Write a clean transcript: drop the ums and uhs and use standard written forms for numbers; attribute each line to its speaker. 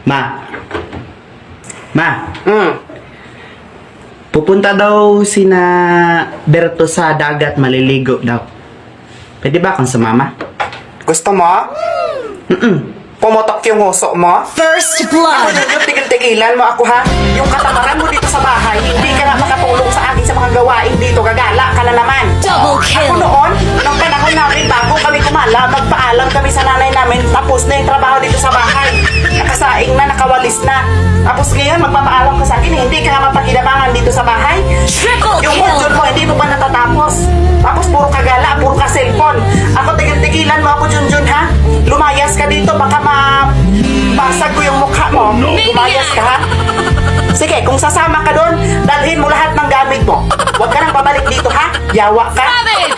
Speaker 1: Ma. Ma.
Speaker 2: Hmm.
Speaker 1: Pupunta daw sina Berto sa dagat, maliligo daw. Pwede ba akong sumama?
Speaker 2: Gusto mo? Pumutok yung huso mo?
Speaker 3: First
Speaker 2: Ako
Speaker 3: blood!
Speaker 2: yung tigil-tigilan mo ako ha? Yung katamaran mo dito sa bahay, hindi ka nga makatulong sa akin sa mga gawain dito, gagala ka na naman.
Speaker 3: Double
Speaker 2: Ako
Speaker 3: kill!
Speaker 2: noon, nung panahon namin, bago kami kumala, magpaalam kami sa nanay namin, tapos na yung trabaho dito sa bahay. Nakasaing na, nakawalis na. Tapos ngayon, magpapaalam ka sa akin, hindi ka nga mapakinabangan dito sa bahay.
Speaker 3: Triple
Speaker 2: Yung
Speaker 3: kill!
Speaker 2: module mo, hindi mo pa natatapos. Tapos puro ka gala, puro ka cellphone. Ako tigil-tigilan mo ako, Junjun, ha? Lumayas ka dito, baka mabasag ko yung mukha mo. Lumayas ka, ha? Sige, kung sasama ka doon, dalhin mo lahat ng gamit mo. Huwag ka nang babalik dito, ha? Yawa ka.
Speaker 3: Savage!